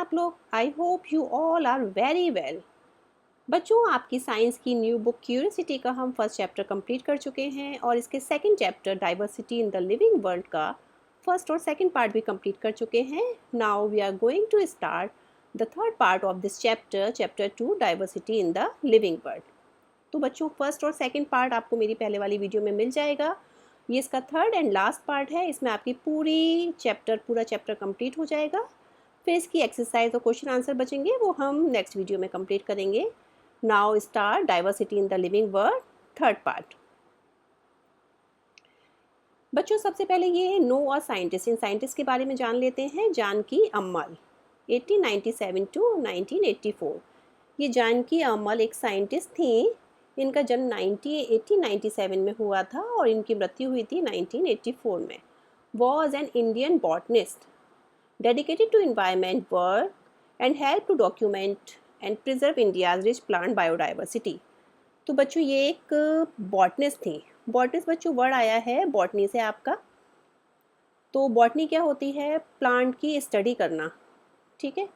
आप लोग? I hope you all are very well. बच्चों, आपकी साइंस की न्यू बुक क्यूरियोसिटी का हम फर्स्ट चैप्टर कंप्लीट कर चुके हैं और इसके second chapter diversity in the living world का फर्स्ट और सेकंड पार्ट भी कंप्लीट कर चुके हैं। Now we are going to start the third part of this chapter, chapter 2, diversity in the living world. तो बच्चों, फर्स्ट और सेकंड पार्ट आपको मेरी पहले वाली वीडियो में मिल जाएगा। ये इसका थर्ड एंड लास्ट पार्ट है। इसमें आपकी पूरा चैप्टर कंप्लीट हो जाएगा। फिर इसकी एक्सरसाइज और क्वेश्चन आंसर बचेंगे, वो हम नेक्स्ट वीडियो में कंप्लीट करेंगे। Now start diversity in the living world, third part. बच्चों, सबसे पहले ये नो अ साइंटिस्ट, इन साइंटिस्ट के बारे में जान लेते हैं। जानकी अम्मल, 1897 टू 1984। ये जानकी अम्मल एक साइंटिस्ट थी। इनका जन्म 1897 में हुआ था और इनकी मृत्यु हुई थी 1984 में। Was an Indian botanist dedicated to environment work and help to document and preserve India's rich plant biodiversity। तो बच्चों, ये एक बॉटनिस्ट थी। बॉटनिस्ट बच्चों वर्ड आया है बॉटनी से आपका। तो बॉटनी क्या होती है? प्लांट की स्टडी करना। ठीक है,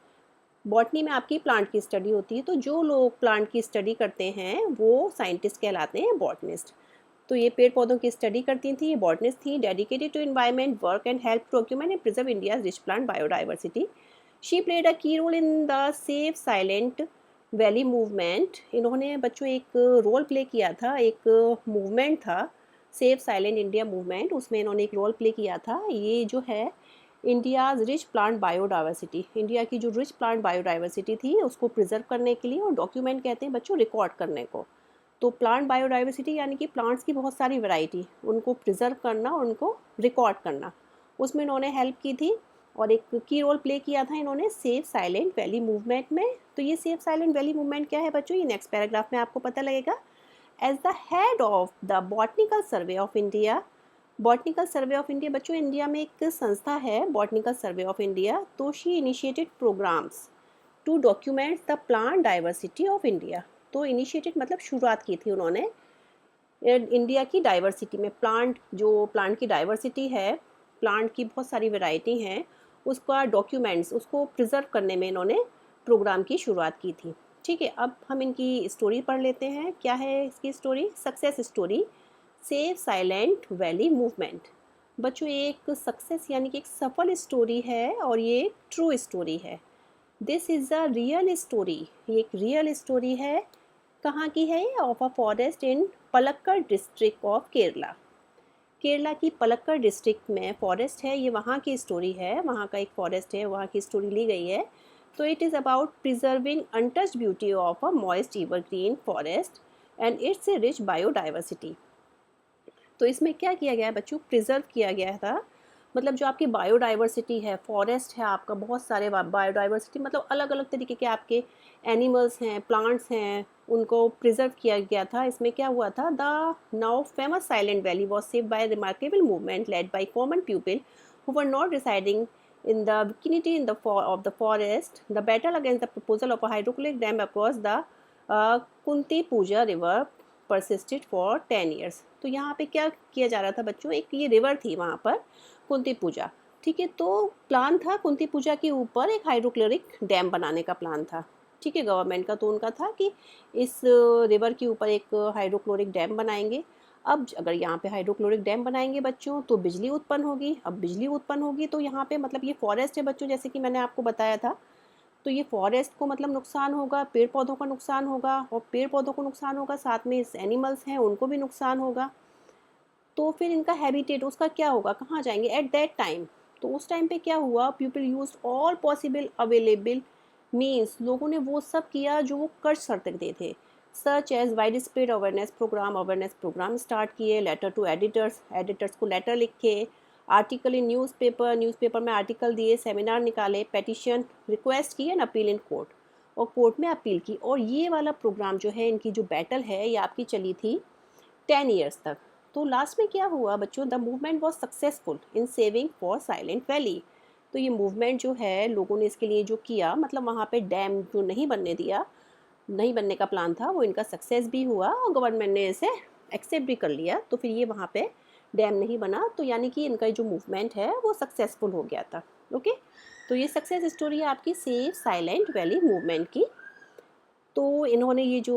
बॉटनी में आपकी प्लांट की स्टडी होती है। तो जो लोग प्लांट की स्टडी करते हैं वो साइंटिस्ट कहलाते हैं, बॉटनिस्ट। तो ये पेड़ पौधों की स्टडी करती थी, ये बॉटनिस्ट थी। Dedicated to environment work and help document and preserve India's rich plant biodiversity. She played a key role in the save Silent Valley movement. इन्होंने बच्चों एक रोल प्ले किया था, एक मूवमेंट था सेफ साइलेंट इंडिया मूवमेंट, उसमें इन्होंने एक रोल प्ले किया था। ये जो है India's rich plant biodiversity, India की जो रिच प्लांट बायोडाइवर्सिटी थी उसको प्रिजर्व करने के लिए, और डॉक्यूमेंट कहते हैं बच्चों रिकॉर्ड करने को। तो प्लांट बायोडाइवर्सिटी यानी कि प्लांट्स की बहुत सारी वैरायटी, उनको प्रिजर्व करना और उनको रिकॉर्ड करना, उसमें इन्होंने हेल्प की थी और एक की रोल प्ले किया था इन्होंने सेफ साइलेंट वैली मूवमेंट में। तो ये सेफ साइलेंट वैली मूवमेंट क्या है बच्चों, ये नेक्स्ट पैराग्राफ में आपको पता लगेगा। As the head of the botanical survey of India, botanical survey of India बच्चों इंडिया में एक संस्था है बॉटनिकल सर्वे ऑफ इंडिया। तो she initiated programs to document the plant diversity of India. तो इनिशिएटेड मतलब शुरुआत की थी उन्होंने इंडिया की डाइवर्सिटी में, प्लांट की डाइवर्सिटी है, प्लांट की बहुत सारी वैरायटी हैं, उसका डॉक्यूमेंट्स, उसको प्रिजर्व करने में इन्होंने प्रोग्राम की शुरुआत की थी। ठीक है, अब हम इनकी स्टोरी पढ़ लेते हैं। क्या है इसकी story? Success story safe Silent Valley movement. बच्चों, एक सक्सेस यानी कि एक सफल स्टोरी है और ये एक ट्रू स्टोरी है। This is a real story, ये एक रियल स्टोरी है। कहाँ की है ये? Of a forest in Palakkad district of Kerala. Kerala की पलक्कड़ डिस्ट्रिक्ट में फॉरेस्ट है, ये वहाँ की स्टोरी है, वहाँ का एक फॉरेस्ट है, वहाँ की स्टोरी ली गई है। तो it is about preserving untouched beauty of a moist evergreen forest and it's a rich biodiversity. तो इसमें क्या किया गया है बच्चों? प्रिजर्व किया गया था, मतलब जो आपकी बायोडाइवर्सिटी है, फॉरेस्ट है आपका, बहुत सारे बायोडाइवर्सिटी मतलब अलग अलग तरीके के आपके एनिमल्स हैं, प्लांट्स हैं, उनको प्रिजर्व किया गया था। इसमें क्या हुआ था? The now famous silent valley was saved by remarkable movement led by common people who were not residing in the vicinity of the forest. The battle against the proposal of a hydraulic dam across the Kunti Puja river persisted for 10 years। तो यहाँ पे क्या किया जा रहा था बच्चों? एक ये रिवर थी वहाँ पर, कुंती पूजा। ठीक है, तो प्लान था कुंती पूजा के ऊपर एक हाइड्रोक्लोरिक डैम बनाने का प्लान था। ठीक है, गवर्नमेंट का तो उनका था कि इस रिवर के ऊपर एक हाइड्रोक्लोरिक डैम बनाएंगे। अब अगर यहाँ पे हाइड्रोक्लोरिक डैम बनाएंगे बच्चों तो बिजली उत्पन्न होगी। अब बिजली उत्पन्न होगी तो यहाँ पे मतलब ये फॉरेस्ट है बच्चों, जैसे कि मैंने आपको बताया था। तो ये फॉरेस्ट को मतलब नुकसान होगा, पेड़ पौधों का नुकसान होगा, और पेड़ पौधों को नुकसान होगा, साथ में इस एनिमल्स हैं उनको भी नुकसान होगा। तो फिर इनका हैबिटेट उसका क्या होगा, कहाँ जाएंगे एट दैट टाइम? तो उस टाइम पे क्या हुआ? People use all possible available means, लोगों ने वो सब किया जो वो कर सकते थे। Such as widespread awareness program start किए, लेटर टू एडिटर्स को लेटर लिखे, आर्टिकल इन न्यूज़पेपर में आर्टिकल दिए, सेमिनार निकाले, पेटिशन रिक्वेस्ट की एंड अपील इन कोर्ट, और कोर्ट में अपील की। और ये वाला प्रोग्राम जो है, इनकी जो बैटल है ये आपकी चली थी 10 ईयर्स तक। तो लास्ट में क्या हुआ बच्चों? The movement was successful in saving for silent valley. तो ये मूवमेंट जो है लोगों ने इसके लिए जो किया, मतलब वहाँ पे डैम जो नहीं बनने का प्लान था, वो इनका सक्सेस भी हुआ और गवर्नमेंट ने इसे एक्सेप्ट भी कर लिया। तो फिर ये वहाँ पे डैम नहीं बना, तो यानी कि इनका जो मूवमेंट है वो सक्सेसफुल हो गया था। ओके, तो ये सक्सेस स्टोरी है आपकी सेव साइलेंट वैली मूवमेंट की। तो इन्होंने ये जो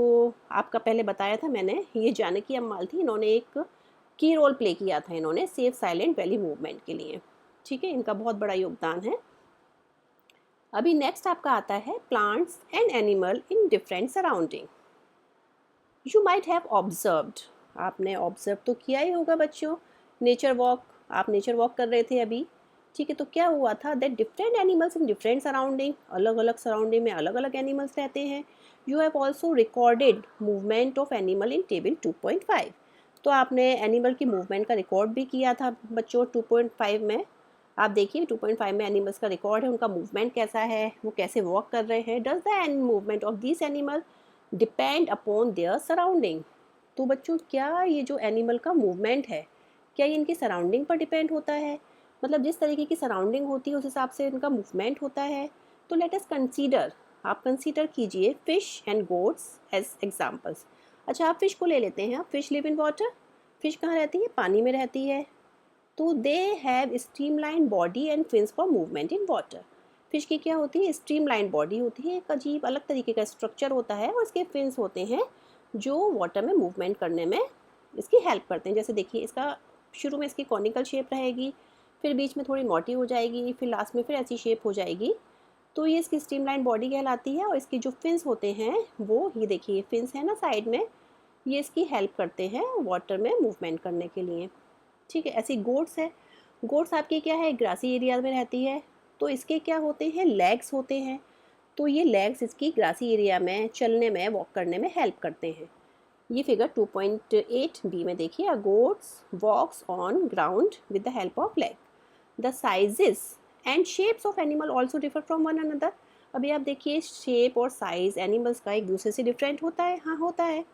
आपका पहले बताया था मैंने, ये जानकी अम्माल थी, इन्होंने एक की रोल प्ले किया था इन्होंने सेव साइलेंट वैली मूवमेंट के लिए। ठीक है, इनका बहुत बड़ा योगदान है। अभी नेक्स्ट आपका आता है plants and animal in different surrounding. You might have observed, आपने ऑब्जर्व तो किया ही होगा बच्चों, नेचर वॉक, आप नेचर वॉक कर रहे थे अभी। ठीक है, तो क्या हुआ था that different animals in different surrounding, अलग अलग सराउंडिंग में अलग अलग एनिमल्स रहते हैं। You have also recorded movement of animal in table 2.5, तो आपने एनिमल की मूवमेंट का रिकॉर्ड भी किया था बच्चों 2.5 में। आप देखिए 2.5 में एनिमल्स का रिकॉर्ड है, उनका मूवमेंट कैसा है, वो कैसे वॉक कर रहे हैं। Does the movement of this animal depend upon their surrounding, तो बच्चों क्या ये जो एनिमल का मूवमेंट है, क्या ये इनकी सराउंडिंग पर डिपेंड होता है, मतलब जिस तरीके की सराउंडिंग होती है उस हिसाब से इनका मूवमेंट होता है। तो लेट अस कंसीडर, आप कंसीडर कीजिए fish and goats as examples. अच्छा, आप फिश को ले लेते हैं, आप fish live in water, fish कहाँ रहती है, पानी में रहती है। तो they have streamline body and fins for movement in water. Fish की क्या होती है, स्ट्रीमलाइन बॉडी होती है, एक अजीब अलग तरीके का स्ट्रक्चर होता है, और इसके फिन्स होते हैं जो वाटर में मूवमेंट करने में इसकी हेल्प करते हैं। जैसे देखिए इसका शुरू में इसकी कॉनिकल शेप रहेगी, फिर बीच में थोड़ी मोटी हो जाएगी, फिर लास्ट में फिर ऐसी शेप हो जाएगी। तो ये इसकी स्ट्रीमलाइन बॉडी कहलाती है, और इसकी जो फिन्स होते हैं वो ये देखिए फिन्स है ना साइड में, ये इसकी हेल्प करते हैं वाटर में मूवमेंट करने के लिए। ठीक है, ऐसी गोट्स है, गोट्स आपकी क्या है, ग्रासी एरिया में रहती है, तो इसके क्या होते हैं, लेग्स होते हैं, तो ये लेग्स इसकी ग्रासी एरिया में चलने में वॉक करने में हेल्प करते हैं। ये फिगर 2.8 बी में देखिए, a goats walks on ground with the help of leg. The sizes and shapes of animal also differ from one another. अभी आप देखिए शेप और साइज एनिमल्स का एक दूसरे से डिफरेंट होता है, हाँ होता है।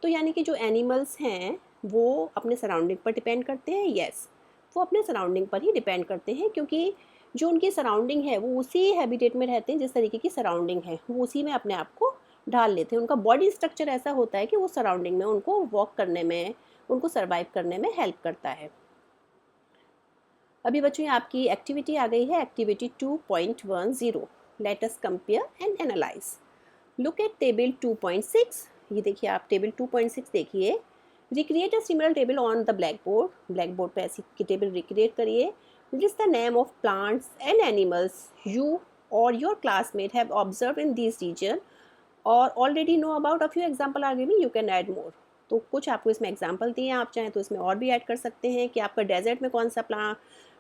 तो यानी कि जो एनिमल्स हैं वो अपने सराउंडिंग पर डिपेंड करते हैं, यस वो अपने सराउंडिंग पर ही डिपेंड करते हैं, क्योंकि जो उनकी सराउंडिंग है वो उसी हैबिटेट में रहते हैं जिस तरीके की सराउंडिंग है, वो उसी में अपने आप को ढाल लेते हैं। उनका बॉडी स्ट्रक्चर ऐसा होता है कि वो सराउंडिंग में उनको वॉक करने में, उनको सर्वाइव करने में हेल्प करता है। अभी बच्चों आपकी एक्टिविटी आ गई है, activity 2.10, let us compare and analyse. Look at table 2.6, ये देखिए आप टेबल 2.6 देखिए। Recreate a similar table on the blackboard, blackboard पर ऐसी की टेबल रिक्रिएट करिए। List the name of plants and animals you or your classmate have observe in this region or already know about. A few example are giving, you can add more. तो कुछ आपको इसमें example दिए हैं, आप चाहें तो इसमें और भी ऐड कर सकते हैं कि आपका डेजर्ट में कौन सा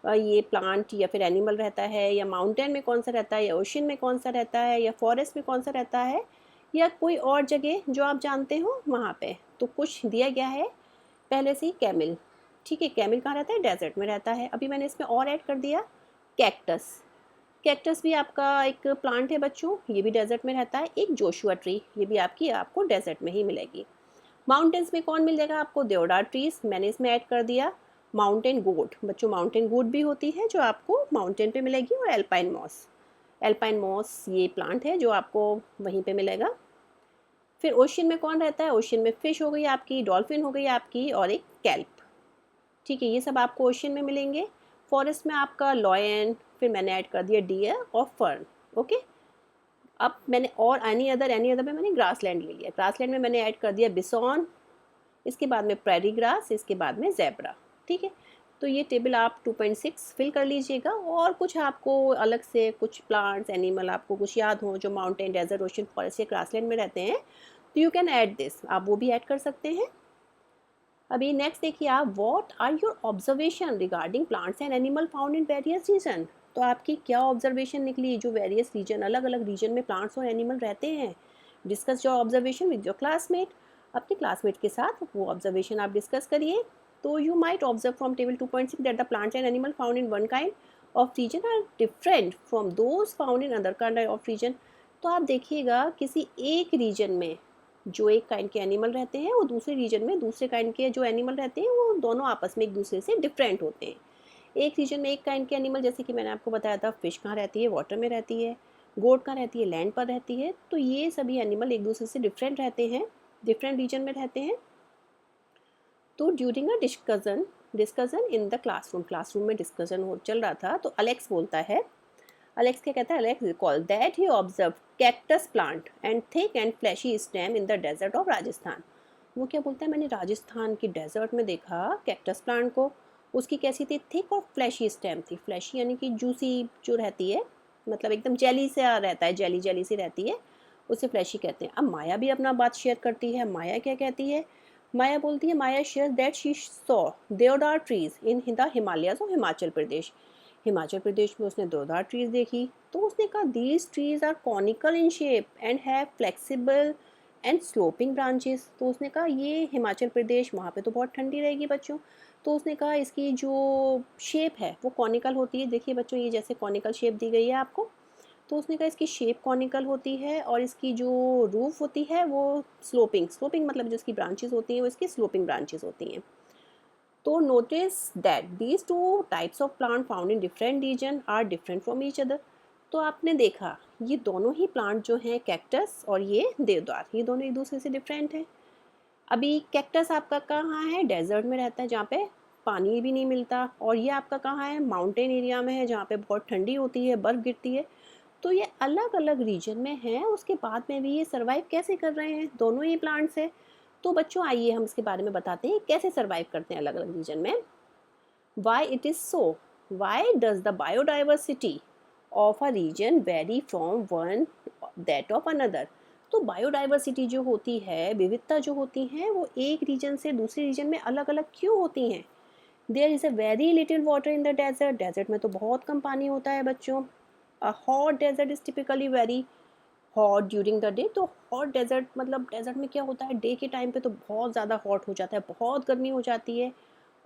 ये प्लांट या फिर एनिमल रहता है, या माउंटेन में कौन सा रहता है, या ओशन में कौन सा रहता है, या फॉरेस्ट में कौन सा रहता है, या कोई और जगह जो आप जानते हो वहाँ पे। तो कुछ दिया गया है पहले से ही, कैमिल। ठीक है, कैमिल कहाँ रहता है, डेजर्ट में रहता है। अभी मैंने इसमें और ऐड कर दिया कैक्टस, कैक्टस भी आपका एक प्लांट है बच्चों, ये भी डेजर्ट में रहता है। एक जोशुआ ट्री, ये भी आपको डेजर्ट में ही मिलेगी। माउंटेन्स में कौन मिल जाएगा आपको, देवदार ट्रीज, मैंने इसमें ऐड कर दिया। माउंटेन गोट बच्चों, माउंटेन गोट भी होती है जो आपको माउंटेन पे मिलेगी। और एल्पाइन मॉस, एल्पाइन मॉस ये प्लांट है जो आपको वहीं पे मिलेगा। फिर ओशन में कौन रहता है, ओशन में फिश हो गई आपकी, डॉल्फिन हो गई आपकी, और एक कैल्प। ठीक है, ये सब आपको ओशन में मिलेंगे। फॉरेस्ट में आपका लॉयन, फिर मैंने ऐड कर दिया डियर और फर्न। ओके, अब मैंने और एनी अदर में मैंने ग्रासलैंड ले लिया, ग्रासलैंड में मैंने ऐड कर दिया बिसॉन, इसके बाद में प्रेरी ग्रास, इसके बाद में ज़ेब्रा। ठीक है, तो ये टेबल आप 2.6 फिल कर लीजिएगा। और कुछ आपको अलग से कुछ प्लांट्स एनिमल आपको कुछ याद हो जो माउंटेन, डेजर्ट, ओशन, फॉरेस्ट या ग्रासलैंड में रहते हैं, तो यू कैन ऐड दिस, आप वो भी ऐड कर सकते हैं। अभी नेक्स्ट देखिए आप, what are your observation regarding plants and animal found in various region. तो आपकी क्या ऑब्जर्वेशन निकली, जो वेरियस रीजन, अलग अलग रीजन में प्लांट्स और एनिमल रहते हैं। Discuss your observation with your classmate, अपने क्लासमेट के साथ वो ऑब्जर्वेशन आप डिस्कस करिए। तो you might observe from table 2.6 that the plants and animal found in one kind of region are different from those found in other kind of region. तो आप देखिएगा किसी एक रीजन में जो एक काइंड के एनिमल रहते हैं, वो दूसरे रीजन में दूसरे काइंड के जो एनिमल रहते हैं वो दोनों आपस में एक दूसरे से डिफरेंट होते हैं। एक रीजन में एक काइंड के एनिमल, जैसे कि मैंने आपको बताया था, फिश कहाँ रहती है, वाटर में रहती है। गोट कहाँ रहती है, लैंड पर रहती है। तो ये सभी एनिमल एक दूसरे से डिफरेंट रहते हैं, डिफरेंट रीजन में रहते हैं। तो during a discussion in the classroom में डिस्कशन चल रहा था, तो अलेक्स बोलता है, अलेक्स क्या कहता है, Alex recall that he observe cactus plant and thick and fleshy stem in the desert of Rajasthan. वो क्या बोलता है, मैंने राजस्थान की डेजर्ट में देखा कैक्टस प्लांट को, उसकी कैसी थी, थिक और फ्लैशी स्टेम थी। फ्लैशी यानी कि जूसी जो रहती है, मतलब एकदम जेली से रहता है, जेली जेली सी रहती है, उसे फ्लैशी कहते हैं। अब माया भी अपना बात शेयर करती है। माया क्या कहती है, माया बोलती है, Maya share that she saw deodar trees in the Himalayas of Himachal Pradesh. Himachal Pradesh में उसने देवदार ट्रीज देखी, तो उसने कहा these trees are conical in shape and have flexible and sloping branches. तो उसने कहा ये हिमाचल प्रदेश, वहाँ पे तो बहुत ठंडी रहेगी बच्चों, तो उसने कहा इसकी जो शेप है वो कॉनिकल होती है। देखिए बच्चों, ये जैसे कॉनिकल शेप दी गई है आपको, तो उसने कहा इसकी शेप कॉनिकल होती है और इसकी जो रूफ होती है वो स्लोपिंग, स्लोपिंग मतलब जो इसकी ब्रांचेस होती हैं वो इसकी स्लोपिंग ब्रांचेस होती हैं। तो notice that these two types of plant found in different region are different from each other. तो आपने देखा ये दोनों ही प्लांट जो हैं, कैक्टस और ये देवदार, ये दोनों एक दूसरे से डिफरेंट हैं। अभी कैक्टस आपका कहाँ है, डेजर्ट में रहता है जहाँ पे पानी भी नहीं मिलता, और ये आपका कहाँ है, माउंटेन एरिया में है जहाँ पे बहुत ठंडी होती है, बर्फ़ गिरती है। तो ये अलग अलग रीजन में हैं, उसके बाद में भी ये सर्वाइव कैसे कर रहे हैं, दोनों ही प्लांट्स है। तो बच्चों आइए हम इसके बारे में बताते हैं कैसे सर्वाइव करते हैं अलग अलग रीजन में। Why it is so, why does the biodiversity of a region vary from one that of another. तो बायोडाइवर्सिटी जो होती है, विविधता जो होती हैं, वो एक रीजन से दूसरे रीजन में अलग अलग क्यों होती हैं। There is a very little water in the desert, desert में तो बहुत कम पानी होता है बच्चों। A hot desert is typically very hot during the day. तो हॉट डेजर्ट मतलब डेजर्ट में क्या होता है, डे के टाइम पे तो बहुत ज़्यादा हॉट हो जाता है, बहुत गर्मी हो जाती है,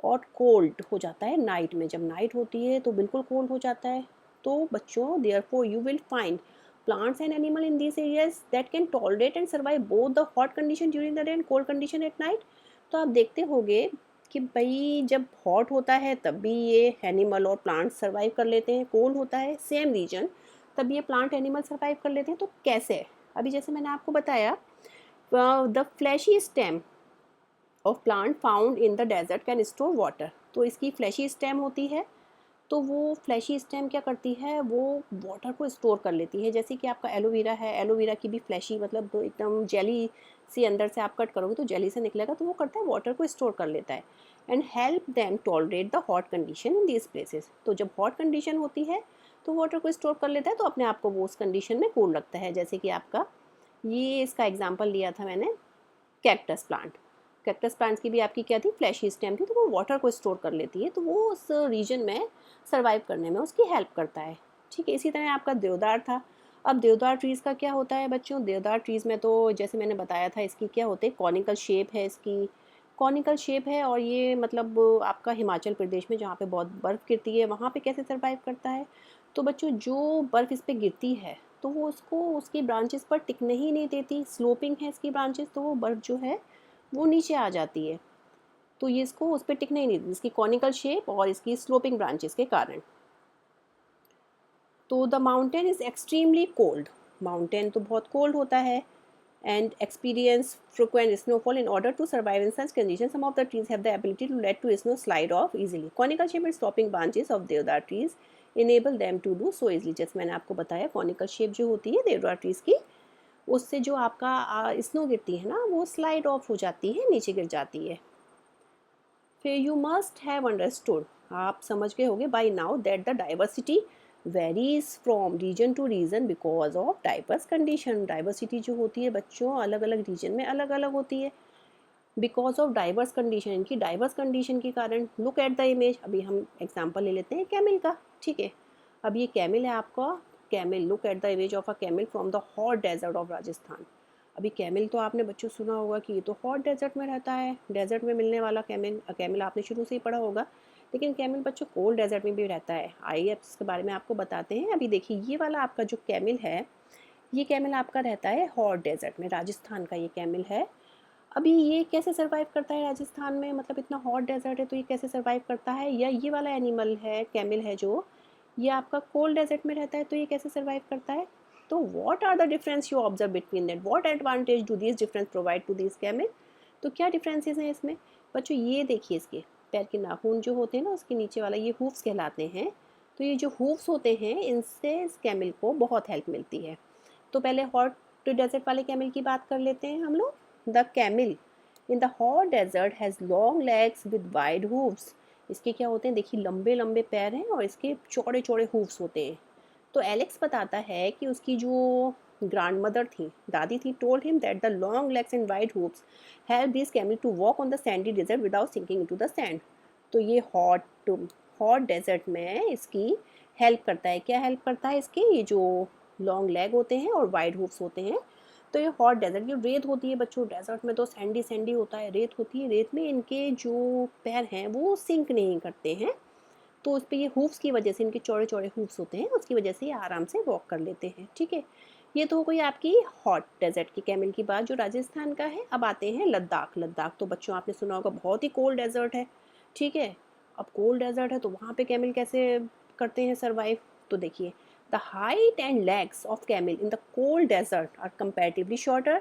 और कोल्ड हो जाता है नाइट में, जब नाइट होती है तो बिल्कुल कोल्ड हो जाता है। तो बच्चों therefore you will find plants and animal in these areas that can tolerate and survive both the hot condition during the day and cold condition at night। तो आप देखते होंगे कि भाई जब हॉट होता है तब भी ये एनिमल और प्लांट सर्वाइव कर लेते हैं, कोल्ड होता है सेम रीजन तब ये प्लांट एनिमल सर्वाइव कर लेते हैं। तो कैसे, अभी जैसे मैंने आपको बताया, the fleshy stem of plant found in the desert can store water. तो इसकी फ्लैशी स्टेम होती है, तो वो फ्लैशी स्टेम क्या करती है, वो वाटर को स्टोर कर लेती है। जैसे कि आपका एलोवेरा है, एलोवेरा की भी फ्लैशी मतलब एकदम जेली सी अंदर से आप कट करोगे तो जेली से निकलेगा, तो वो करता है वाटर को स्टोर कर लेता है। And help them tolerate the hot condition in these places. तो जब हॉट कंडीशन होती है तो वाटर को स्टोर कर लेता है, तो अपने आप को वो उस कंडीशन में कूल रखता है। जैसे कि आपका ये इसका एग्जाम्पल लिया था मैंने, कैक्टस प्लांट। कैक्टस प्लांट्स की भी आपकी क्या थी, फ्लैशी स्टेम थी, तो वो वाटर को स्टोर कर लेती है, तो वो उस रीजन में सर्वाइव करने में उसकी हेल्प करता है। ठीक है, इसी तरह आपका देवदार था। अब देवदार ट्रीज़ का क्या होता है बच्चों, देवदार ट्रीज़ में तो जैसे मैंने बताया था इसकी क्या होते हैं, कॉनिकल शेप है इसकी, कॉनिकल शेप है, और ये मतलब आपका हिमाचल प्रदेश में जहाँ पे बहुत बर्फ़ गिरती है वहाँ पे कैसे सर्वाइव करता है। तो बच्चों जो बर्फ़ इस पर गिरती है तो वो उसको उसकी ब्रांचेस पर टिकने ही नहीं देती, स्लोपिंग है इसकी ब्रांचेस, तो वो बर्फ़ जो है वो नीचे आ जाती है, तो ये इसको उस पर टिकने ही नहीं देती, इसकी कॉनिकल शेप और इसकी स्लोपिंग ब्रांचेस के कारण। तो the mountain is extremely cold, mountain तो बहुत कोल्ड होता है, and experience frequent snowfall in order to survive in such conditions. Some of the trees have the ability to let to snow slide off easily. Conical shape and sloping branches of deodar trees enable them to do so easily. जैसे मैंने आपको बताया conical shape जो होती है देवदार trees की, उससे जो आपका स्नो गिरती है ना वो स्लाइड ऑफ हो जाती है, नीचे गिर जाती है। फिर यू मस्ट हैव अंडरस्टूड, आप समझ गए होंगे by now that the diversity varies from region to region because of diverse condition. Diversity जो होती है बच्चों अलग अलग रीजन में अलग अलग होती है, बिकॉज ऑफ डाइवर्स कंडीशन, इनकी डाइवर्स कंडीशन के कारण। लुक एट द इमेज, अभी हम एग्जाम्पल ले लेते हैं कैमिल का। ठीक है, अब ये कैमिल है आपका, camel, look at the image of a camel from the hot desert of Rajasthan. अभी कैमिल तो आपने बच्चों सुना होगा कि ये तो हॉट डेजर्ट में रहता है, डेजर्ट में मिलने वाला कैमिल, कैमिल आपने शुरू से ही पढ़ा होगा। लेकिन कैमिल बच्चों कोल्ड डेजर्ट में भी रहता है, आइए अब इसके बारे में आपको बताते हैं। अभी देखिए ये वाला आपका जो कैमिल है, ये कैमिल आपका रहता है हॉट डेजर्ट में, राजस्थान का ये कैमिल है। अभी ये कैसे सर्वाइव करता है राजस्थान में, मतलब इतना हॉट डेजर्ट है तो ये कैसे सर्वाइव करता है, या ये वाला एनिमल है कैमिल है जो, ये आपका कोल्ड डेजर्ट में रहता है तो ये कैसे सर्वाइव करता है। तो what are the difference you observe between that, what advantage do this difference provide to this camel. तो क्या डिफरेंसेस हैं इसमें बच्चों, ये देखिए इसके पैर के नाखून जो होते हैं ना उसके नीचे वाला, ये हूफ्स कहलाते हैं। तो ये जो हूव्स होते हैं इनसे इस कैमल को बहुत हेल्प मिलती है। तो पहले हॉट डेजर्ट वाले कैमल की बात कर लेते हैं हम लोग। The camel in the hot desert has long legs with wide hooves. इसके क्या होते हैं, देखिए लंबे लंबे पैर हैं और इसके चौड़े चौड़े हूव्स होते हैं। तो एलेक्स बताता है कि उसकी जो ग्रैंड मदर थी, दादी थी, told him that the long legs and wide hooves help this camel to walk on the sandy desert without sinking into the sand. तो ये हॉट डेजर्ट में इसकी हेल्प करता है। क्या हेल्प करता है इसके, ये जो लॉन्ग लेग होते हैं और वाइड हूव्स होते हैं। तो ये हॉट डेजर्ट, जो रेत होती है बच्चों, डेजर्ट में तो सैंडी सैंडी होता है, रेत होती है, रेत में इनके जो पैर हैं वो सिंक नहीं करते हैं। तो उस पर ये हूव्स की वजह से, इनके चौड़े चौड़े हूव्स होते हैं, उसकी वजह से ये आराम से वॉक कर लेते हैं। ठीक है, ये तो हो गई आपकी हॉट डेजर्ट की कैमल की बात, जो राजस्थान का है। अब आते हैं लद्दाख। लद्दाख तो बच्चों आपने सुना होगा बहुत ही कोल्ड डेजर्ट है। ठीक है, अब कोल्ड डेजर्ट है तो वहाँ पे कैमल कैसे करते हैं सर्वाइव। तो देखिए, the height and legs of camel in the cold desert are comparatively shorter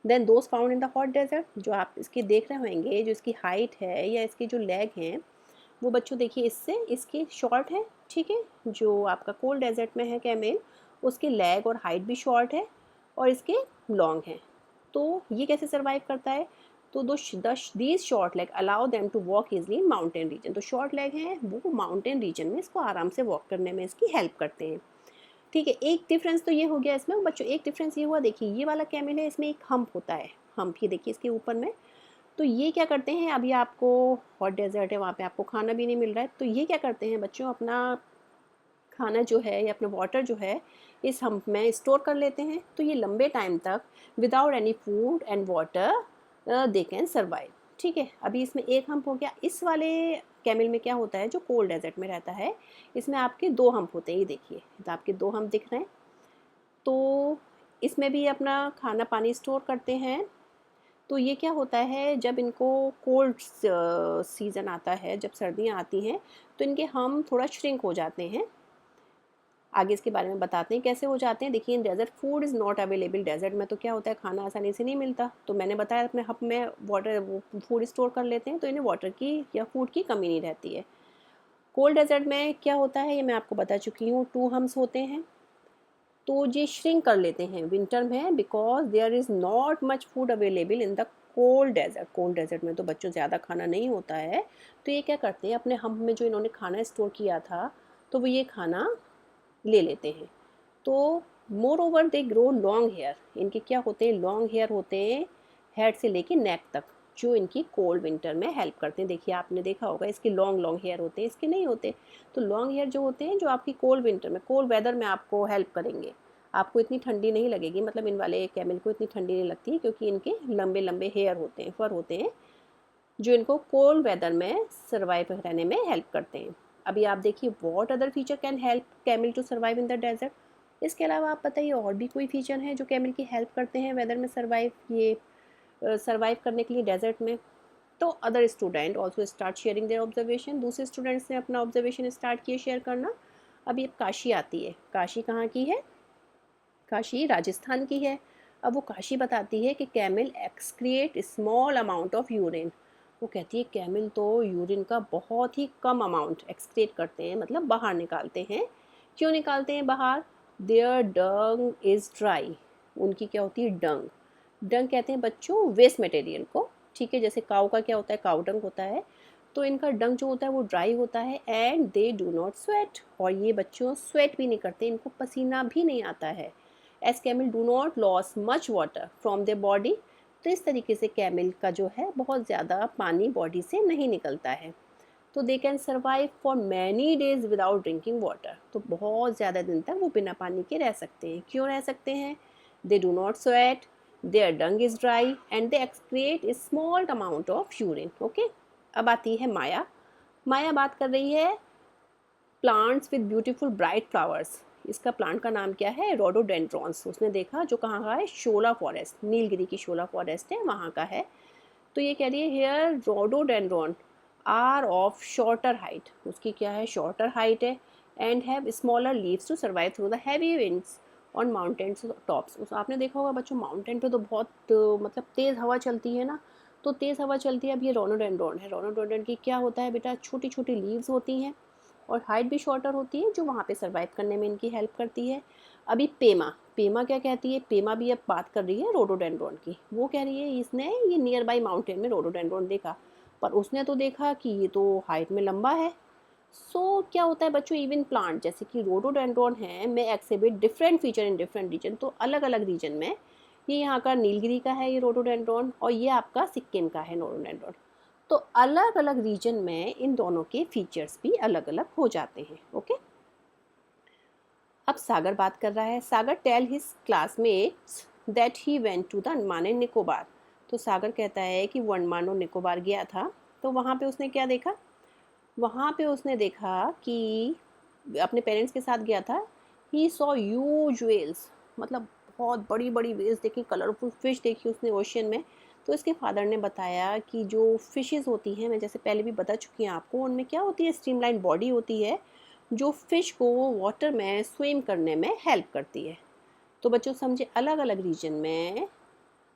than those found in the hot desert. जो आप इसके देख रहे होंगे, जो इसकी हाइट है या इसके जो लेग हैं, वो बच्चों देखिए इससे इसकी शॉर्ट है। ठीक है, जो आपका कोल्ड डेजर्ट में है कैमल, उसके लेग और हाइट भी शॉर्ट है और इसके लॉन्ग हैं। तो ये कैसे सर्वाइव करता है, तो these short leg allow them to walk easily in mountain region. तो शॉर्ट लेग हैं वो माउंटेन रीजन में इसको आराम से वॉक करने में इसकी हेल्प करते हैं। ठीक है, एक डिफरेंस तो ये हो गया इसमें बच्चों। एक डिफरेंस ये हुआ, देखिए ये वाला कैमल है, इसमें एक हम्प होता है। हम्प ये देखिए इसके ऊपर में। तो ये क्या करते हैं, अभी आपको हॉट डेजर्ट है, वहाँ पे आपको खाना भी नहीं मिल रहा है, तो ये क्या करते हैं बच्चों, अपना खाना जो है या अपना वाटर जो है इस हम्प में स्टोर कर लेते हैं। तो ये लंबे टाइम तक without any food and water they can survive. ठीक है, अभी इसमें एक हम्प हो गया। इस वाले कैमल में क्या होता है, जो कोल्ड डेजर्ट में रहता है, इसमें आपके दो हम्प होते हैं। ये देखिए, तो आपके दो हम्प दिख रहे हैं। तो इसमें भी अपना खाना पानी स्टोर करते हैं। तो ये क्या होता है, जब इनको कोल्ड सीज़न आता है, जब सर्दियाँ आती हैं, तो इनके हम थोड़ा श्रिंक हो जाते हैं। आगे इसके बारे में बताते हैं कैसे हो जाते हैं। देखिए, in desert food is not available. Desert में तो क्या होता है, खाना आसानी से नहीं मिलता। तो मैंने बताया अपने हब में वाटर वो फूड स्टोर कर लेते हैं, तो इन्हें वाटर की या फूड की कमी नहीं रहती है। कोल्ड डेजर्ट में क्या होता है, ये मैं आपको बता चुकी हूँ, टू हम्स होते हैं। तो ये श्रिंक कर लेते हैं विंटर में, because there is not much food available in the cold desert. Cold desert में तो बच्चों ज़्यादा खाना नहीं होता है। तो ये क्या करते हैं, अपने हम्प में जो इन्होंने खाना स्टोर किया था, तो वो ये खाना ले लेते हैं। तो moreover they grow long hair. इनके क्या होते हैं, लॉन्ग हेयर होते हैं, हेड से लेके नेक तक, जो इनकी कोल्ड विंटर में हेल्प करते हैं। देखिए, आपने देखा होगा इसके लॉन्ग लॉन्ग हेयर होते हैं, इसके नहीं होते। तो लॉन्ग हेयर जो होते हैं, जो आपकी कोल्ड विंटर में, कोल्ड वेदर में आपको हेल्प करेंगे। आपको इतनी ठंडी नहीं लगेगी, मतलब इन वाले कैमल को इतनी ठंडी नहीं लगती, क्योंकि इनके लंबे लंबे हेयर होते हैं, फर होते हैं, जो इनको कोल्ड वेदर में सर्वाइव रहने में हेल्प करते हैं। अभी आप देखिए, what other feature can help camel to survive in the desert. इसके अलावा आप बताइए और भी कोई फीचर हैं जो कैमल की हेल्प करते हैं वेदर में सर्वाइव, ये सर्वाइव करने के लिए डेजर्ट में। तो other student also start sharing their observation. दूसरे स्टूडेंट्स ने अपना ऑब्जर्वेशन स्टार्ट किए शेयर करना। अभी अब काशी आती है। काशी कहाँ की है, काशी राजस्थान की है। अब वो काशी बताती है कि camel excrete small amount of urine. वो कहती है कैमल तो यूरिन का बहुत ही कम अमाउंट एक्सक्रिएट करते हैं, मतलब बाहर निकालते हैं। क्यों निकालते हैं बाहर, देयर डंग इज़ ड्राई। उनकी क्या होती है, डंग। डंग कहते हैं बच्चों वेस्ट मटेरियल को। ठीक है, जैसे काऊ का क्या होता है, काऊ डंग होता है। तो इनका डंग जो होता है वो ड्राई होता है। And they do not sweat. और ये बच्चों स्वेट भी नहीं करते, इनको पसीना भी नहीं आता है। As camel do not loss much water from their body. तो इस तरीके से कैमल का जो है बहुत ज़्यादा पानी बॉडी से नहीं निकलता है। तो they can survive for many days without drinking water. तो बहुत ज़्यादा दिन तक वो बिना पानी के रह सकते हैं। क्यों रह सकते हैं, they do not sweat, their dung is dry and they excrete a small amount of urine. Okay, अब आती है माया। माया बात कर रही है plants with beautiful bright flowers. इसका प्लांट का नाम क्या है, रोडोडेंड्रॉन्स। उसने देखा जो कहाँ का है, शोला फॉरेस्ट, नीलगिरी की शोला फॉरेस्ट है, वहाँ का है। तो ये कह रही है here rhododendron are of shorter height. उसकी क्या है, शॉर्टर हाइट है। And have smaller leaves to survive through the heavy winds on mountains tops. उस आपने देखा होगा बच्चों, माउंटेन पे तो बहुत मतलब तेज़ हवा चलती है ना। तो तेज़ हवा चलती है। अब ये रोडोडेंड्रॉन है। रोडोडेंड्रॉन की क्या होता है बेटा, छोटी छोटी लीव्स होती हैं, और हाइट भी शॉर्टर होती है जो वहाँ पे सर्वाइव करने में इनकी हेल्प करती है। अभी पेमा, पेमा क्या कहती है, पेमा भी अब बात कर रही है रोडोडेंड्रॉन की। वो कह रही है इसने ये नियर बाई माउंटेन में रोडोडेंड्रॉन देखा, पर उसने तो देखा कि ये तो हाइट में लंबा है। सो क्या होता है बच्चों, इवन प्लांट जैसे कि रोडोडेंड्रॉन है में exhibit different feature in different region. तो अलग अलग रीजन में, ये यहाँ का नीलगिरी का है ये रोडोडेंड्रॉन, और ये आपका सिक्किम का है रोडोडेंड्रॉन। तो अलग अलग रीजन में इन दोनों के फीचर्स भी अलग अलग हो जाते हैं। ओके, अब सागर बात कर रहा है। Sagar tell his classmates that he went to the Andaman and Nicobar. तो सागर कहता है कि वो अंडमान और निकोबार गया था। तो वहाँ पे उसने क्या देखा, वहाँ पे उसने देखा कि अपने पेरेंट्स के साथ गया था। ही सॉ ह्यूज वेल्स, मतलब बहुत बड़ी बड़ी वेल्स देखी, कलरफुल फिश देखी उसने ओशियन में। तो इसके फादर ने बताया कि जो फिशेस होती हैं, मैं जैसे पहले भी बता चुकी हूँ आपको, उनमें क्या होती है, स्ट्रीमलाइन बॉडी होती है जो फिश को वाटर में स्विम करने में हेल्प करती है। तो बच्चों समझे, अलग अलग रीजन में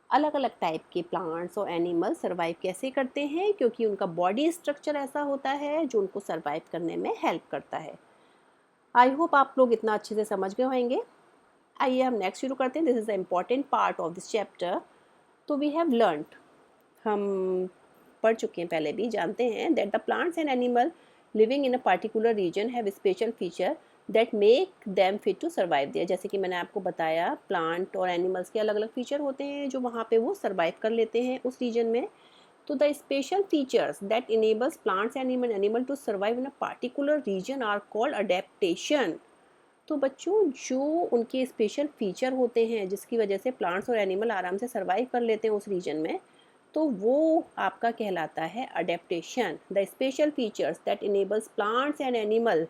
अलग अलग टाइप के प्लांट्स और एनिमल सर्वाइव कैसे करते हैं, क्योंकि उनका बॉडी स्ट्रक्चर ऐसा होता है जो उनको सर्वाइव करने में हेल्प करता है। आई होप आप लोग इतना अच्छे से समझ गए होंगे। आइए हम नेक्स्ट शुरू करते हैं। This is the important part of this chapter. तो वी हैव लर्नड, हम पढ़ चुके हैं पहले भी, जानते हैं that the plants and animal living in a particular region have special feature that make them fit to survive there. जैसे कि मैंने आपको बताया, प्लांट और एनिमल्स के अलग अलग फीचर होते हैं जो वहाँ पे वो सर्वाइव कर लेते हैं उस रीजन में। तो the special features that enables plants and animal to survive in a particular region are called adaptation. तो बच्चों जो उनके स्पेशल फीचर होते हैं जिसकी वजह से प्लांट्स और एनिमल आराम से सर्वाइव कर लेते हैं उस रीजन में, तो वो आपका कहलाता है adaptation. The special features that enables plants and animal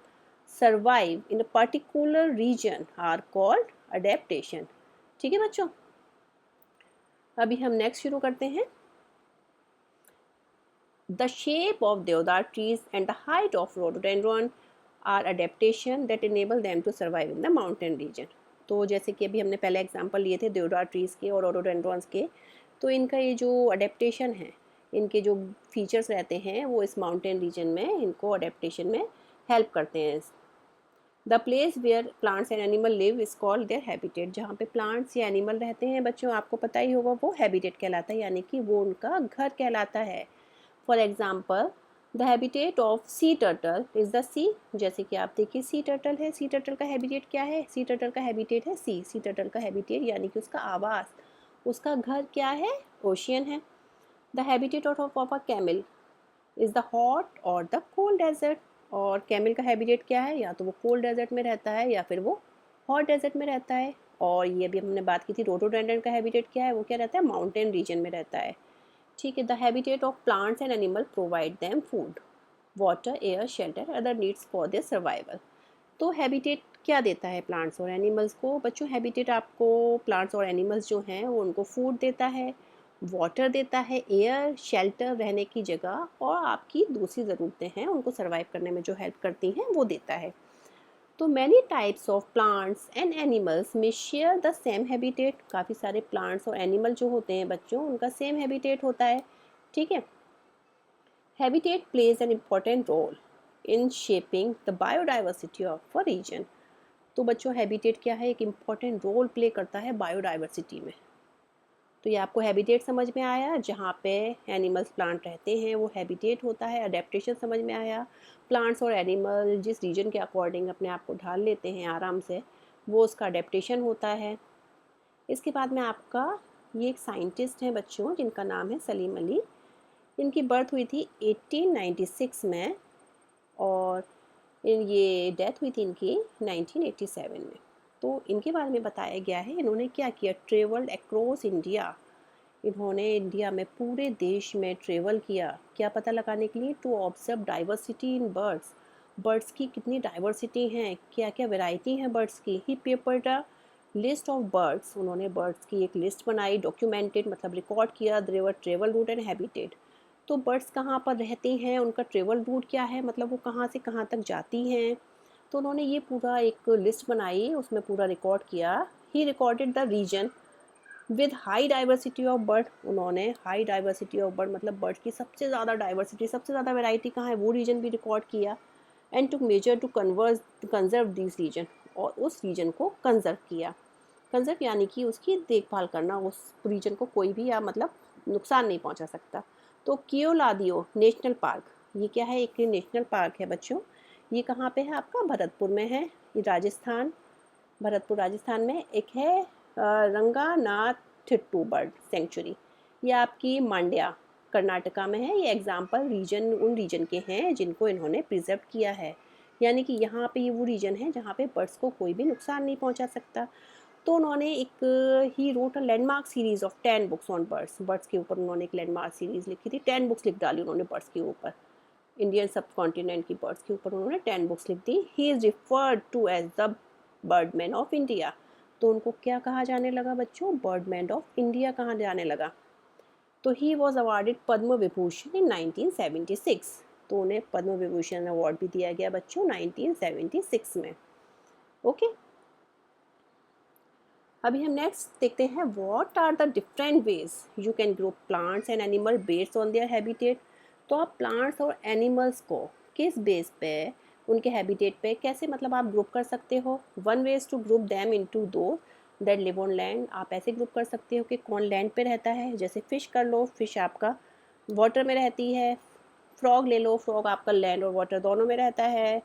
survive in a particular region are called adaptation. ठीक है बच्चों, अभी हम नेक्स्ट शुरू करते हैं। The shape of deodar trees and the height of rhododendron are adaptation that enable them to survive in the mountain region. तो जैसे कि अभी हमने पहले एग्जांपल लिए थे देवदार ट्रीज़ के और रोडोडेंड्रॉन्स के, तो इनका ये जो अडेप्टेशन है, इनके जो फीचर्स रहते हैं वो इस माउंटेन रीजन में इनको अडेप्टेशन में हेल्प करते हैं। The place where plants and animal live is called their habitat. जहाँ पे प्लांट्स या एनिमल रहते हैं बच्चों, आपको पता ही होगा, वो हैबिटेट कहलाता है, यानी कि वो उनका घर कहलाता है। For example, the habitat of sea turtle is the sea. जैसे कि आप देखिए सी टर्टल है, सी टर्टल का हैबिटेट क्या है, सी टर्टल का हैबिटेट है सी। सी टर्टल का हैबिटेट यानी कि उसका आवास, उसका घर क्या है, ओशियन है। The habitat of a camel is the hot और द कोल्ड डेजर्ट। और कैमल का हैबिटेट क्या है, या तो वो कोल्ड डेजर्ट में रहता है या फिर वो हॉट डेजर्ट में रहता है। और ये अभी हमने बात की थी रोडोडेंड्रन का हैबिटेट क्या है, वो क्या रहता है, माउंटेन रीजन में रहता है। ठीक है, the habitat of plants and animal provide them food, water, air, shelter, other needs for their survival. तो हैबिटेट क्या देता है प्लांट्स और एनिमल्स को बच्चों, हैबिटेट आपको प्लांट्स और एनिमल्स जो हैं वो उनको फूड देता है, वाटर देता है, एयर, शेल्टर, रहने की जगह, और आपकी दूसरी ज़रूरतें हैं उनको सर्वाइव करने में जो हेल्प करती हैं वो देता है। तो many types of plants and animals में शेयर द सेम हैबिटेट। काफ़ी सारे प्लांट्स और एनिमल जो होते हैं बच्चों, उनका सेम हैबिटेट होता है। ठीक है, habitat plays an important role in shaping the biodiversity of a region. तो बच्चों हैबिटेट क्या है, एक इम्पॉर्टेंट रोल प्ले करता है बायोडाइवर्सिटी में। तो ये आपको हैबिटेट समझ में आया, जहाँ पे एनिमल्स प्लांट रहते हैं वो हैबिटेट होता है। अडेप्टेशन समझ में आया, प्लांट्स और एनिमल जिस रीजन के अकॉर्डिंग अपने आप को ढाल लेते हैं आराम से, वो उसका अडेप्टेशन होता है। इसके बाद में आपका, ये एक साइंटिस्ट हैं बच्चों जिनका नाम है सलीम अली। इनकी बर्थ हुई थी 1896 में, और ये डेथ हुई थी इनकी 1987 में। तो इनके बारे में बताया गया है, इन्होंने क्या किया, ट्रेवल्ड अक्रॉस इंडिया। इन्होंने इंडिया में पूरे देश में ट्रेवल किया, क्या पता लगाने के लिए, to observe diversity in birds. Birds की कितनी डाइवर्सिटी हैं, क्या क्या वैरायटी हैं बर्ड्स की। He prepared a list of birds, उन्होंने बर्ड्स की एक लिस्ट बनाई, डॉक्यूमेंटेड मतलब रिकॉर्ड किया, their travel route and habitat. तो बर्ड्स कहाँ पर रहती हैं, उनका ट्रेवल रूट क्या है, मतलब वो कहाँ से कहाँ तक जाती हैं। तो उन्होंने ये पूरा एक लिस्ट बनाई, उसमें पूरा रिकॉर्ड किया। He recorded the region with high diversity of bird. उन्होंने हाई डाइवर्सिटी ऑफ बर्ड मतलब बर्ड की सबसे ज़्यादा डाइवर्सिटी, सबसे ज़्यादा वैरायटी कहाँ है, वो रीजन भी रिकॉर्ड किया। And to measure to conserve this region, और उस रीजन को कंजर्व किया। कंजर्व यानी कि उसकी देखभाल करना, उस रीजन को कोई भी या मतलब नुकसान नहीं पहुंचा सकता। तो कियोलादियो नेशनल पार्क, ये क्या है, एक नेशनल पार्क है बच्चों। ये कहाँ पे है आपका, भरतपुर में है, ये राजस्थान, भरतपुर राजस्थान में। एक है रंगानाथिट्टू बर्ड सेंचुरी, ये आपकी मांड्या कर्नाटका में है। ये एग्जाम्पल रीजन उन रीजन के हैं जिनको इन्होंने प्रिजर्व किया है, यानी कि यहाँ पे ये वो रीजन है जहाँ पे बर्ड्स को कोई भी नुकसान नहीं पहुँचा सकता। तो उन्होंने एक he wrote a landmark series of 10 books on birds, birds के ऊपर उन्होंने एक लैंडमार्क सीरीज लिखी थी। 10 बुक्स लिख डाली उन्होंने बर्ड्स के ऊपर, इंडियन सब कॉन्टिनेंट की बर्ड्स के ऊपर उन्होंने 10 बुक्स लिख दी। He is referred to as the birdman of India. तो उनको क्या कहा जाने लगा बच्चों, बर्डमैन ऑफ इंडिया कहा जाने लगा। तो he was awarded Padma Vibhushan इन 1976। तो उन्हें पद्म विभूषण अवार्ड भी दिया गया बच्चों 1976 में। ओके, अभी हम नेक्स्ट देखते हैं, what are the different ways you can group plants and animal based on their habitat. तो आप प्लांट्स और एनिमल्स को किस बेस पे, उनके हैबिटेट पे कैसे मतलब आप ग्रुप कर सकते हो। One ways to group them into दो दैट लिव ऑन लैंड, आप ऐसे ग्रुप कर सकते हो कि कौन लैंड पे रहता है, जैसे फिश कर लो, फिश आपका वाटर में रहती है। फ्रॉग ले लो, फ्रॉग आपका लैंड और वाटर दोनों में रहता है।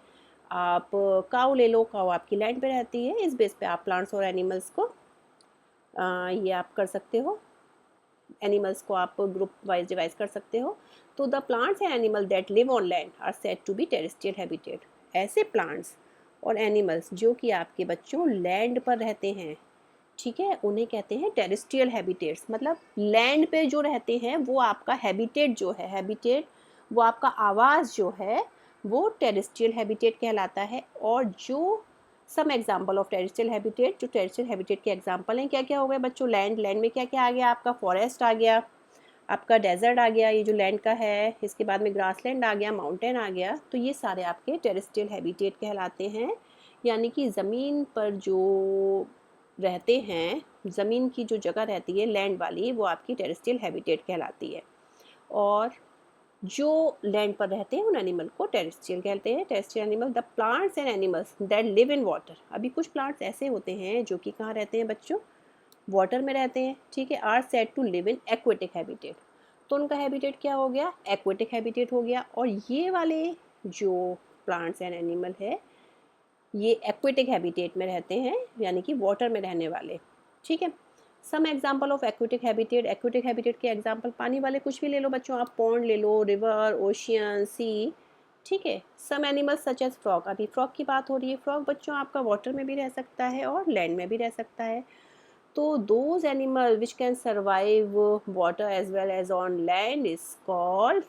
आप काऊ ले लो, काऊ आपकी लैंड पे रहती है। इस बेस पे आप प्लांट्स और एनिमल्स को ये आप कर सकते हो, एनिमल्स को आप ग्रुप वाइज डिवाइड कर सकते हो। तो the plants and animal that live on land are said to be terrestrial habitat. ऐसे प्लांट्स और एनिमल्स जो कि आपके बच्चों लैंड पर रहते हैं, ठीक है, उन्हें कहते हैं टेरेस्ट्रियल हैबिटेट्स। मतलब लैंड पे जो रहते हैं वो आपका हैबिटेट जो है, हैबिटेट वो आपका आवास जो है वो टेरेस्ट्रियल हैबिटेट कहलाता है। और जो some example of terrestrial habitat, जो टेरेस्ट्रियल हैबिटेट के एग्जाम्पल हैं, क्या क्या हो गए बच्चों, लैंड, लैंड में क्या क्या आ गया आपका, फॉरेस्ट आ गया, आपका डेजर्ट आ गया, ये जो लैंड का है, इसके बाद में ग्रासलैंड आ गया, माउंटेन आ गया। तो ये सारे आपके टेरेस्ट्रियल हैबिटेट कहलाते हैं, यानी कि ज़मीन पर जो रहते हैं, ज़मीन की जो जगह रहती है लैंड वाली, वो आपकी टेरेस्ट्रियल हैबिटेट कहलाती है। और जो लैंड पर रहते हैं उन एनिमल को टेरेस्ट्रियल कहते हैं, terrestrial animal. The plants and animals that live in water, अभी कुछ प्लांट्स ऐसे होते हैं जो कि कहाँ रहते हैं बच्चों, वाटर में रहते हैं, ठीक है, are said to live in aquatic habitat. तो उनका हैबिटेट क्या हो गया, एक्वेटिक हैबिटेट हो गया। और ये वाले जो प्लांट्स एंड एनिमल है ये एक्वेटिक हैबिटेट में रहते हैं, यानी कि वाटर में रहने वाले, ठीक है। Some example of aquatic habitat, aquatic habitat के एग्जाम्पल पानी वाले कुछ भी ले लो बच्चों आप, पॉन्ड ले लो, रिवर, ओशियन, सी, ठीक है। Some animals such as frog, अभी फ्रॉग की बात हो रही है, फ्रॉग बच्चों आपका वाटर में भी रह सकता है और लैंड में भी रह सकता है। तो those animal which can survive water as well as on land is called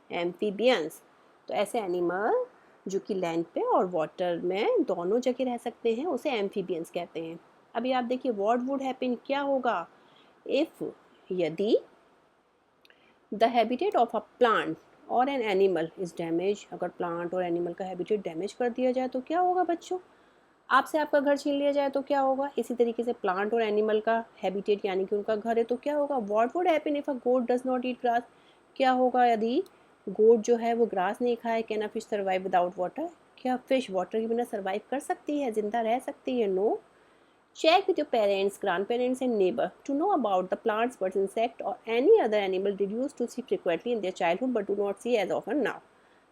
amphibians. तो ऐसे एनिमल जो कि लैंड पे और वाटर में दोनों जगह रह सकते हैं उसे एम्फीबियंस कहते हैं। अभी आप देखिए, व्हाट वुड हैपन, क्या होगा इफ, यदि the habitat of a plant और एन एनिमल इज डैमेज, अगर प्लांट और एनिमल का हैबिटेट डैमेज कर दिया जाए तो क्या होगा बच्चों, आपसे आपका घर छीन लिया जाए तो क्या होगा। इसी तरीके से प्लांट और एनिमल का हैबिटेट यानी कि उनका घर है तो क्या होगा, what would happen if a goat does not eat grass, क्या होगा यदि गोट जो है वो ग्रास नहीं खाए। Can a fish survive without water, क्या फिश वाटर के बिना सर्वाइव कर सकती है, जिंदा रह सकती है, no. Check with your parents, grandparents and neighbor to know about the plants, birds, insect or any other animal did used to see frequently in their childhood but do not see as often now.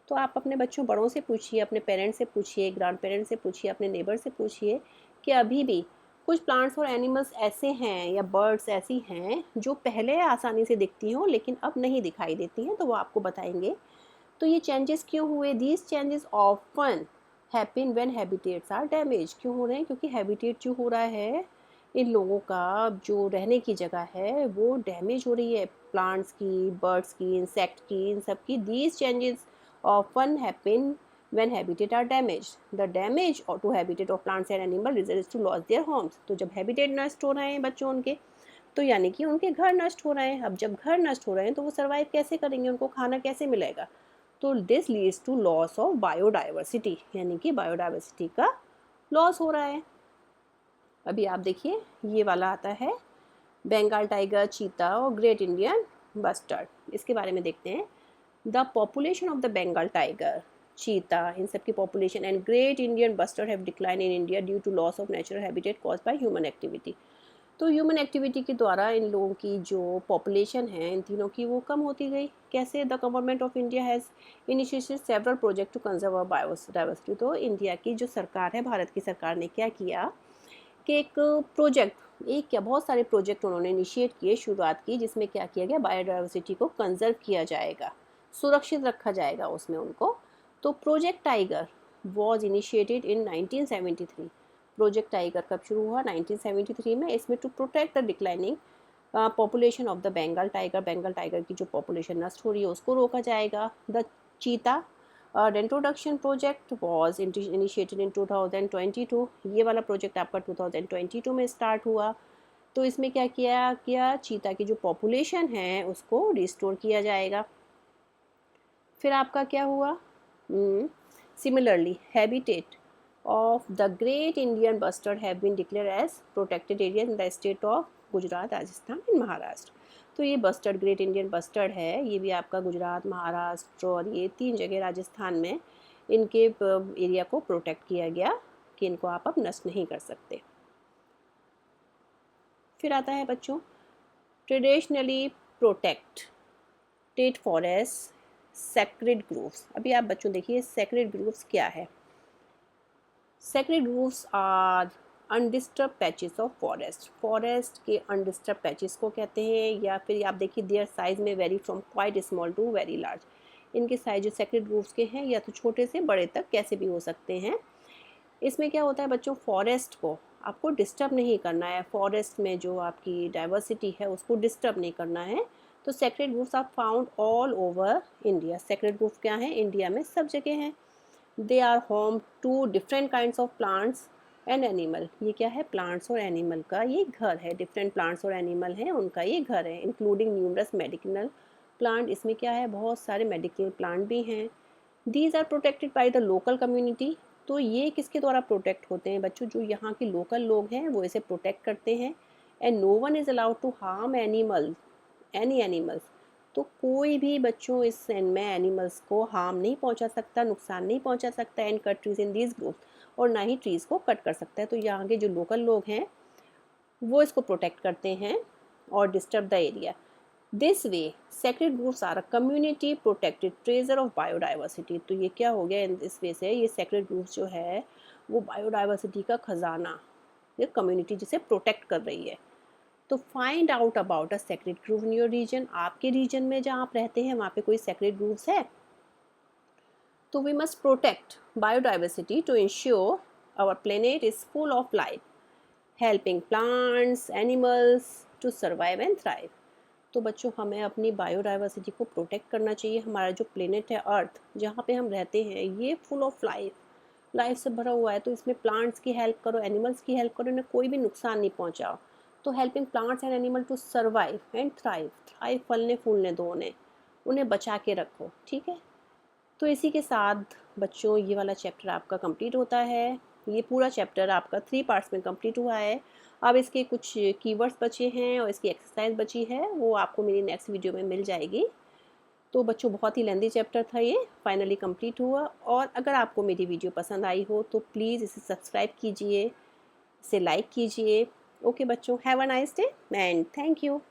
तो आप अपने बच्चों बड़ों से पूछिए, अपने parents से पूछिए, ग्रैंड पेरेंट्स से पूछिए, अपने नेबर से पूछिए कि अभी भी कुछ प्लांट्स और एनिमल्स ऐसे हैं या बर्ड्स ऐसी हैं जो पहले आसानी से दिखती हों लेकिन अब नहीं दिखाई देती हैं, तो वो आपको बताएंगे। तो ये चेंजेस क्यों हुए, these changes often happen when habitats are damage, क्यों हो रहे हैं, क्योंकि हैबिटेट जो हो रहा है इन लोगों का, जो रहने की जगह है वो डैमेज हो रही है, प्लांट्स की, बर्ड्स की, इंसेक्ट की, इन सब की। These changes often happen when habitat are damage, the damage to habitat of plants and animal results to loss their homes. तो जब हैबिटेट नष्ट हो रहे हैं बच्चों उनके, तो यानी कि उनके घर नष्ट हो रहे हैं। अब जब घर नष्ट हो रहे हैं तो वो सर्वाइव कैसे करेंगे, उनको खाना कैसे मिलेगा। तो this leads to loss of biodiversity, यानी कि बायोडाइवर्सिटी का लॉस हो रहा है। अभी आप देखिए, ये वाला आता है बंगाल टाइगर, चीता और ग्रेट इंडियन बस्टर्ड, इसके बारे में देखते हैं। The population of the Bengal tiger cheetah, इन सब की population and great Indian bustard have decline in India due to loss of natural habitat cause by human activity. तो ह्यूमन एक्टिविटी के द्वारा इन लोगों की जो पॉपुलेशन है इन तीनों की वो कम होती गई। कैसे? The government of India has initiated several project to conserve biodiversity. तो इंडिया की जो सरकार है, भारत की सरकार ने क्या किया कि एक प्रोजेक्ट, एक क्या बहुत सारे प्रोजेक्ट उन्होंने इनिशिएट किए, शुरुआत की, जिसमें क्या किया गया, बायोडाइवर्सिटी को कंजर्व किया जाएगा, सुरक्षित रखा जाएगा उसमें उनको। तो project tiger was initiated in 1973। Project tiger कब शुरू हुआ? 1973 में। इसमें to protect the declining population of the Bengal tiger की जो पॉपुलेशन नष्ट हो रही है उसको रोका जाएगा। द चीता इंट्रोडक्शन प्रोजेक्ट वॉज इनिशिएटेड इन 2022। ये वाला प्रोजेक्ट आपका 2022 में स्टार्ट हुआ। तो इसमें क्या किया चीता की जो पॉपुलेशन है उसको रिस्टोर किया जाएगा। फिर आपका क्या हुआ? Similarly habitat of the great Indian bustard have been declared as protected areas in the state of Gujarat, Rajasthan and Maharashtra. तो ये बस्टर्ड, ग्रेट इंडियन बस्टर्ड है, ये भी आपका गुजरात, महाराष्ट्र और ये 3 जगह राजस्थान में इनके एरिया को प्रोटेक्ट किया गया कि इनको आप अब नष्ट नहीं कर सकते। फिर आता है बच्चों traditionally protect state forest sacred groves. अभी आप बच्चों देखिए सेक्रेड ग्रोव्स क्या है। Sacred groves are undisturb patches of forest. Forest के अनडिस्टर्ब पैचेस को कहते हैं, या फिर आप देखिए their size may vary from quite small to very large. इनके साइज जो सेक्रेड ग्रोव्स के हैं या तो छोटे से बड़े तक कैसे भी हो सकते हैं। इसमें क्या होता है बच्चों, फॉरेस्ट को आपको डिस्टर्ब नहीं करना है, फॉरेस्ट में जो आपकी डाइवर्सिटी है उसको डिस्टर्ब नहीं करना है। तो sacred groves are found all over India. Sacred groves क्या हैं? इंडिया में सब जगह हैं। They are home to different kinds of plants and animal. ये क्या है? प्लांट्स और एनिमल का ये घर है। डिफरेंट प्लांट्स और एनिमल हैं उनका ये घर है, इंक्लूडिंग न्यूमरस मेडिसिनल प्लांट। इसमें क्या है? बहुत सारे मेडिकल प्लांट भी हैं। These are protected by the local community. तो ये किसके द्वारा प्रोटेक्ट होते हैं बच्चों? जो यहाँ के लोकल लोग हैं वो इसे प्रोटेक्ट करते हैं। And no one is allowed to harm any animals. तो कोई भी बच्चों इस में एनिमल्स को हार्म नहीं पहुंचा सकता, नुकसान नहीं पहुंचा सकता and cut trees in these groups, और ना ही ट्रीज़ को कट कर सकता है। तो यहाँ के जो लोकल लोग हैं वो इसको प्रोटेक्ट करते हैं और disturb the area. This way sacred groves are a community protected treasure of biodiversity. तो ये क्या हो गया, इस वे से ये सेक्रेड ग्रुप्स जो है वो बायोडाइवर्सिटी का खजाना, ये कम्युनिटी जिसे प्रोटेक्ट कर रही है। तो find out about a sacred grove in your region. आपके रीजन में जहाँ आप रहते हैं वहाँ पे कोई सेक्रेड ग्रुप्स है? तो we must protect biodiversity to ensure our planet is full of life, helping plants animals to survive and thrive. तो बच्चों हमें अपनी बायोडाइवर्सिटी को प्रोटेक्ट करना चाहिए। हमारा जो प्लेनेट है अर्थ, जहाँ पे हम रहते हैं, ये फुल ऑफ लाइफ से भरा हुआ है। तो इसमें प्लांट्स की हेल्प करो, एनिमल्स की हेल्प करो, इन्हें कोई भी नुकसान नहीं पहुँचाओ। तो helping plants and animal to survive and thrive, फलने फूलने दो उन्हें बचा के रखो, ठीक है। तो इसी के साथ बच्चों ये वाला चैप्टर आपका कंप्लीट होता है। ये पूरा चैप्टर आपका 3 पार्ट्स में कंप्लीट हुआ है। अब इसके कुछ कीवर्ड्स बचे हैं और इसकी एक्सरसाइज बची है, वो आपको मेरी नेक्स्ट वीडियो में मिल जाएगी। तो बच्चों बहुत ही लेंदी चैप्टर था, ये फाइनली कंप्लीट हुआ। और अगर आपको मेरी वीडियो पसंद आई हो तो प्लीज़ इसे सब्सक्राइब कीजिए, इसे लाइक कीजिए। ओके बच्चों, have a nice day and thank you.